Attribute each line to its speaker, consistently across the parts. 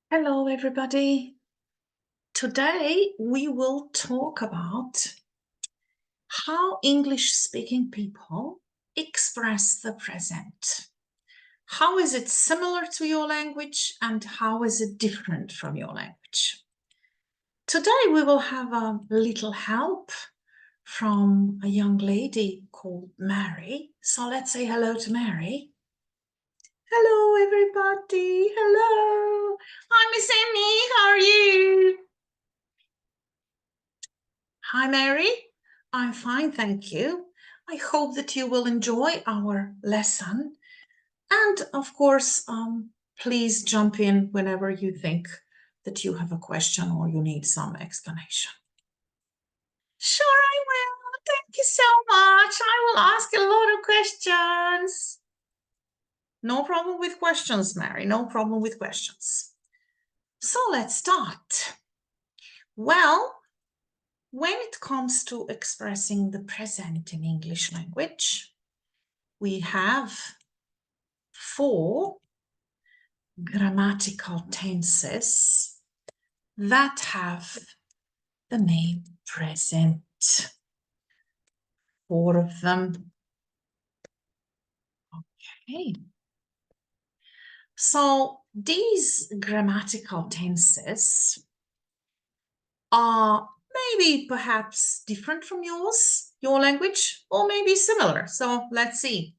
Speaker 1: Hello, everybody. Today we will talk about how English-speaking people express the present. How is it similar to your language and how is it different from your language? Today we will have a little help from a young lady called Mary. So let's say hello to Mary. Hello, everybody. Hello. Hi, Miss Annie. How are you? Hi, Mary. I'm fine, thank you. I hope that you will enjoy our lesson. And of course, please jump in whenever you think that you have a question or you need some explanation. Sure, I will. Thank you so much. I will ask a lot of questions. No problem with questions, Mary. No problem with questions. So let's start. Well, when it comes to expressing the present in English language, we have 4 grammatical tenses that have the name present. 4 of them. Okay. So these grammatical tenses are maybe perhaps different from yours, your language, or maybe similar. So let's see.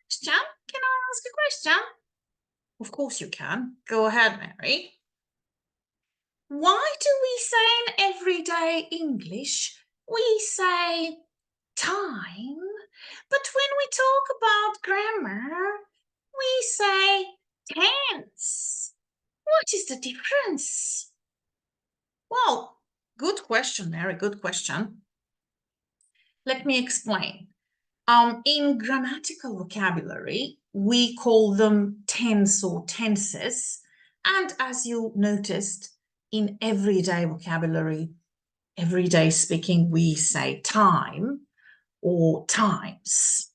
Speaker 1: Question? Can I ask a question? Of course you can. Go ahead, Mary. Why do we say in everyday English, we say time, but when we talk about grammar, we say tense? What is the difference? Well, good question, Mary, good question. Let me explain. In grammatical vocabulary, we call them tense or tenses. And as you noticed, in everyday vocabulary, everyday speaking, we say time or times.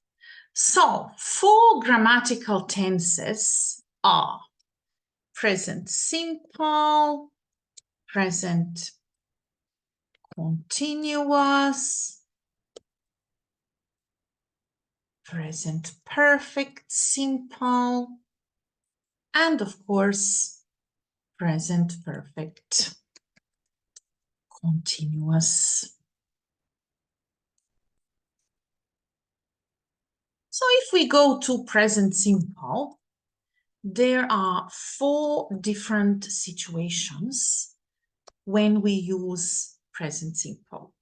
Speaker 1: So 4 grammatical tenses are present simple, present continuous, present perfect simple, and of course, present perfect continuous. So if we go to present simple, there are 4 different situations when we use present simple.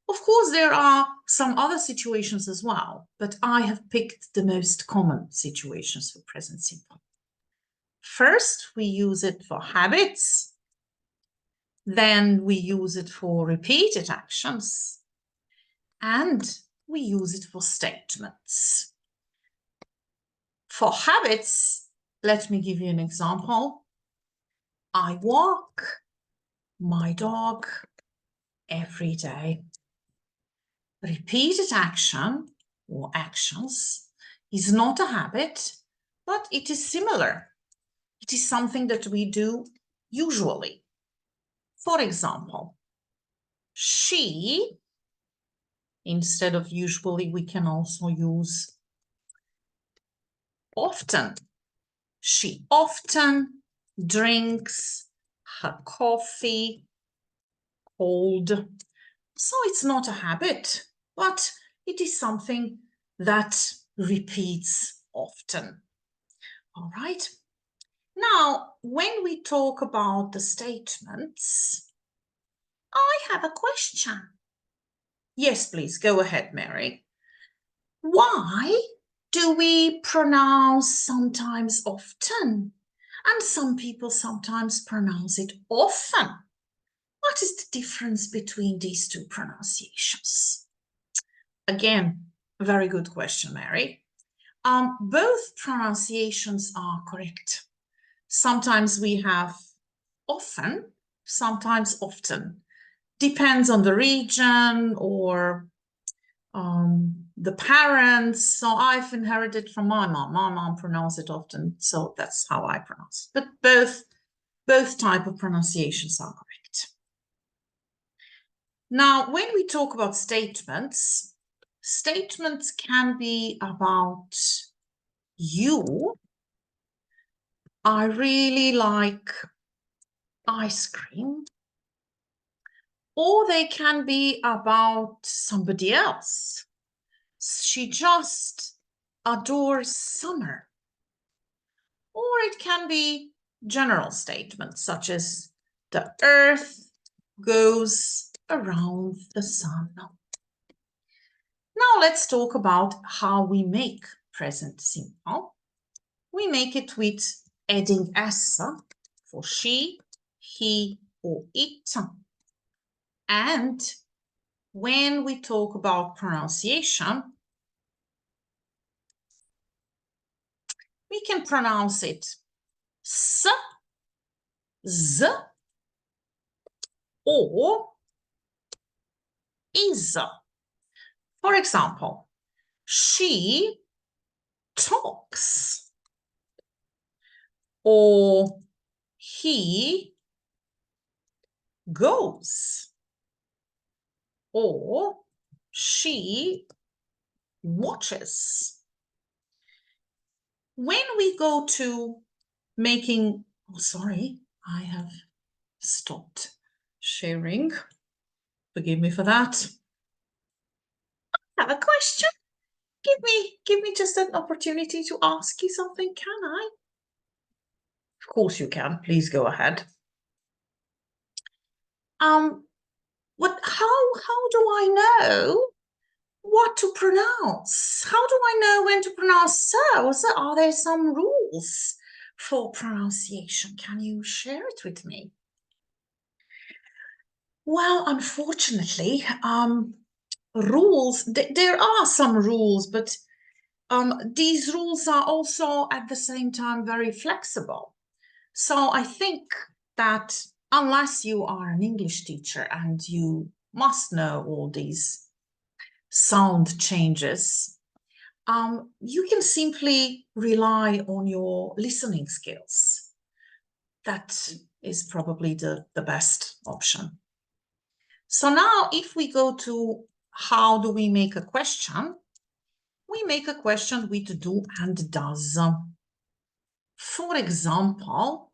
Speaker 1: Of course, there are some other situations as well, but I have picked the most common situations for present simple. First, we use it for habits. Then we use it for repeated actions. And we use it for statements. For habits, let me give you an example. I walk my dog every day. Repeated action or actions is not a habit, but it is similar. It is something that we do usually. For example, she, instead of usually, we can also use often. She often drinks her coffee cold. So it's not a habit, but it is something that repeats often. All right. Now, when we talk about the statements, I have a question. Yes, please, go ahead, Mary. Why do we pronounce sometimes often? And some people sometimes pronounce it often. What is the difference between these 2 pronunciations? Again, a very good question, Mary. Both pronunciations are correct. Sometimes we have often, sometimes often. Depends on the region or the parents. So I've inherited from my mom. My mom pronounced it often, so that's how I pronounce it. But both type of pronunciations are correct. Now, when we talk about statements, statements can be about you. I really like ice cream. Or they can be about somebody else. She just adores summer. Or it can be general statements such as the earth goes around the sun. Now let's talk about how we make present simple. We make it with adding s for she, he, or it. And when we talk about pronunciation, we can pronounce it s, z, or is. For example, she talks, or he goes, or she watches. When we go to making, oh, sorry, I have stopped sharing. Forgive me for that. I have a question. Give me just an opportunity to ask you something, can I? Of course you can. Please go ahead. How do I know what to pronounce? How do I know when to pronounce so? Are there some rules for pronunciation? Can you share it with me? Well, unfortunately, rules, there are some rules, but these rules are also at the same time very flexible. So I think that unless you are an English teacher and you must know all these sound changes, you can simply rely on your listening skills. That is probably the best option. So now if we go to how do we make a question, we make a question with do and does. For example,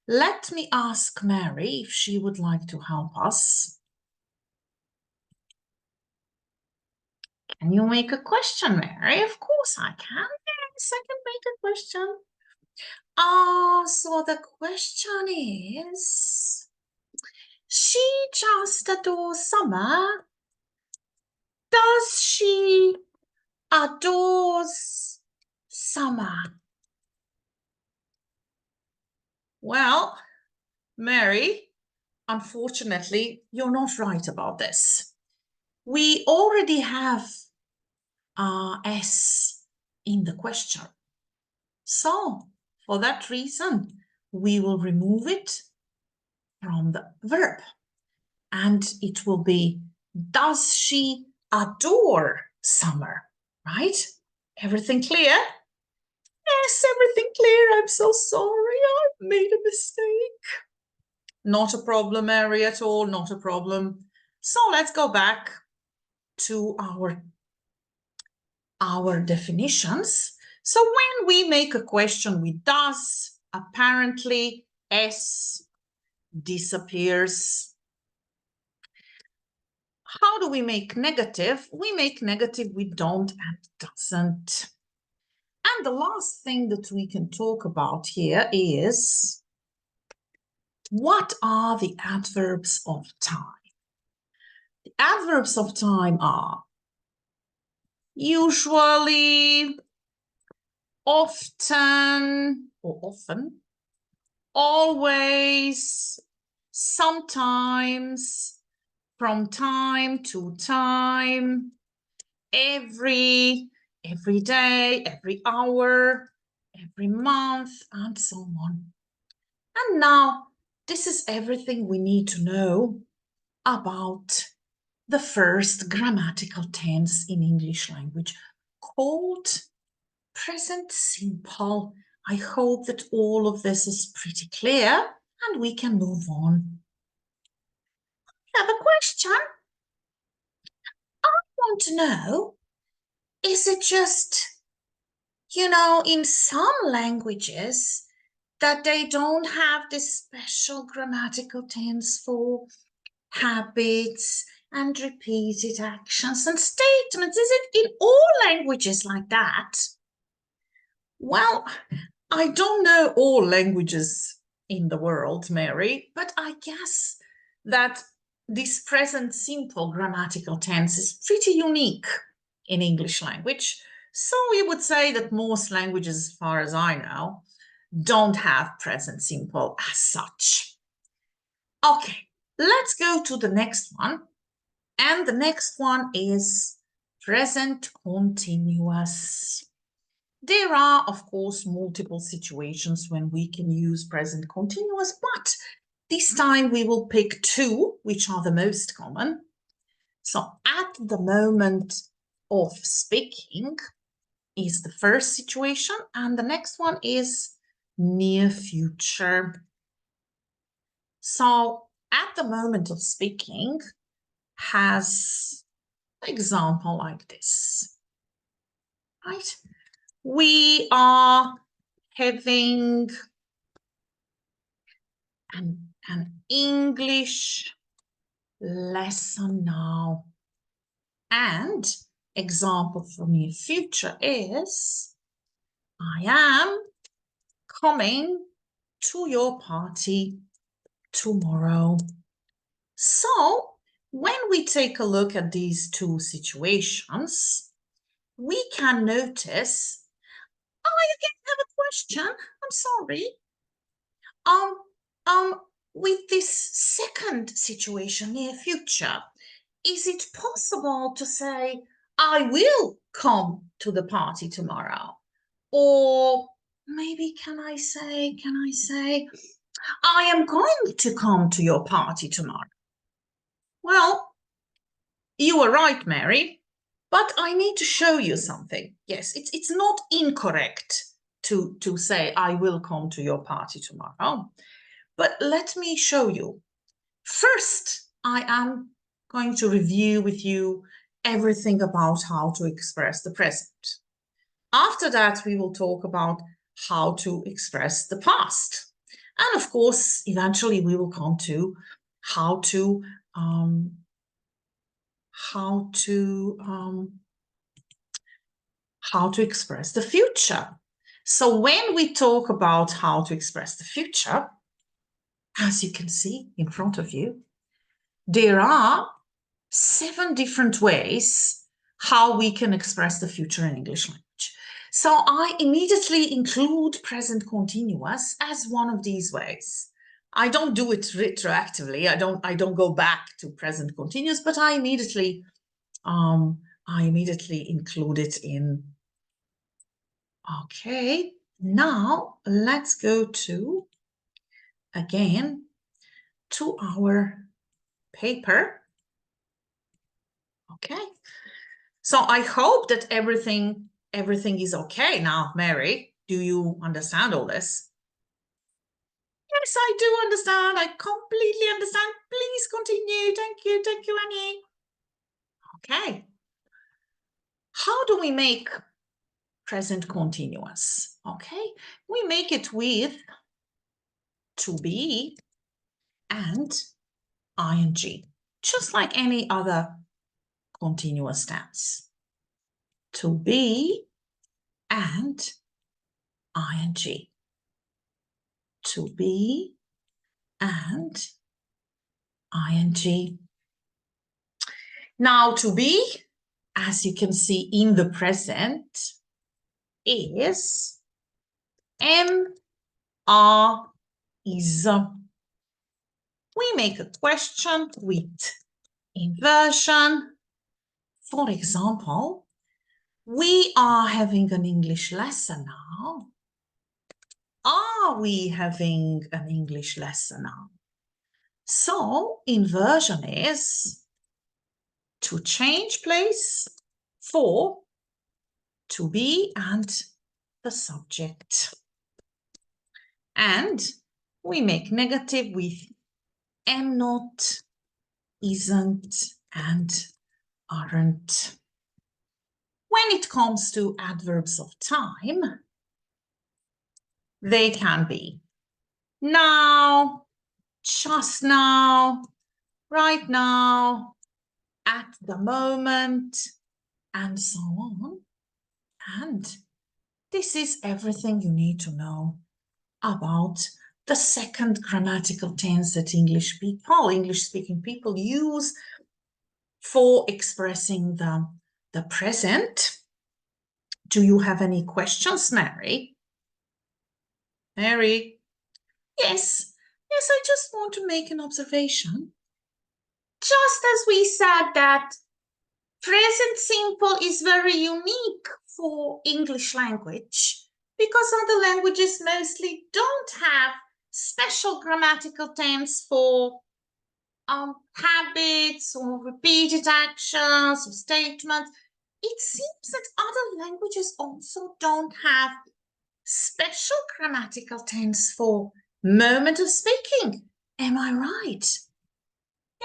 Speaker 1: let me ask Mary if she would like to help us. Can you make a question, Mary? Of course I can. Yes, I can make a question. So the question is, she just adores summer. Does she adores summer? Well, Mary, unfortunately, you're not right about this. We already have S in the question. So, for that reason, we will remove it from the verb. And it will be, does she adore summer? Right? Everything clear? Yes, everything clear. I'm so sorry. I've made a mistake. Not a problem, Mary, at all. Not a problem. So let's go back to our definitions. So when we make a question with does, apparently S disappears. How do we make negative? We make negative with don't and doesn't. And the last thing that we can talk about here is, what are the adverbs of time? The adverbs of time are usually, often or often, always, sometimes, from time to time, every day, every hour, every month, and so on. And now, this is everything we need to know about the first grammatical tense in English language, called present simple. I hope that all of this is pretty clear and we can move on. I have a question. I want to know, is it just, in some languages that they don't have this special grammatical tense for habits and repeated actions and statements? Is it in all languages like that? Well, I don't know all languages in the world, Mary, but I guess that this present simple grammatical tense is pretty unique in English language. So we would say that most languages, as far as I know, don't have present simple as such. Okay, let's go to the next one. And the next one is present continuous. There are, of course, multiple situations when we can use present continuous, but this time we will pick two, which are the most common. So at the moment of speaking is the first situation, and the next one is near future. So at the moment of speaking has an example like this, right? We are having an English lesson now. And example for near future is, I am coming to your party tomorrow. So when we take a look at these two situations, we can notice, I again have a question. I'm sorry. With this second situation, near future, is it possible to say, I will come to the party tomorrow? Or maybe can I say, I am going to come to your party tomorrow? Well, you are right, Mary, but I need to show you something. Yes, it's not incorrect to say, I will come to your party tomorrow. But let me show you. First, I am going to review with you everything about how to express the present. After that, we will talk about how to express the past. And of course, eventually we will come to how to express the future. So when we talk about how to express the future, as you can see in front of you, there are 7 different ways how we can express the future in English language. So I immediately include present continuous as one of these ways. I don't do it retroactively. I don't go back to present continuous, but I immediately include it in. Okay, now let's go to, again, to our paper. Okay, so I hope that everything is okay now, Mary. Do you understand all this? Yes, I do understand. I completely understand. Please continue. Thank you, Annie. Okay. How do we make present continuous? Okay, we make it with to be and ing, just like any other continuous tense. To be and ing. To be and ing. Now, to be, as you can see in the present, is is. We make a question with inversion. For example, we are having an English lesson now. Are we having an English lesson now? So inversion is, to change place for to be and the subject. And we make negative with am not, isn't, and aren't. When it comes to adverbs of time, they can be now, just now, right now, at the moment, and so on. And this is everything you need to know about the second grammatical tense that English-speaking people use for expressing the present. Do you have any questions, Mary? Mary? Yes, I just want to make an observation. Just as we said that present simple is very unique for English language, because other languages mostly don't have special grammatical tense for habits or repeated actions or statements. It seems that other languages also don't have special grammatical tense for moment of speaking. Am I right?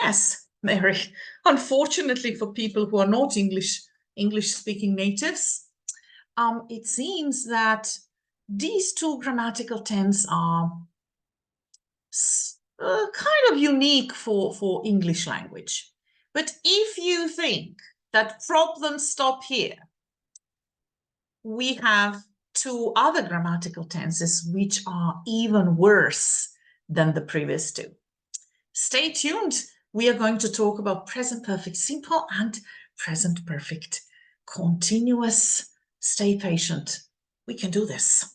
Speaker 1: Yes, Mary. Unfortunately for people who are not English-speaking natives, it seems that these two grammatical tenses are kind of unique for English language. But if you think that problems stop here, we have two other grammatical tenses which are even worse than the previous two. Stay tuned. We are going to talk about present perfect simple and present perfect continuous. Stay patient. We can do this.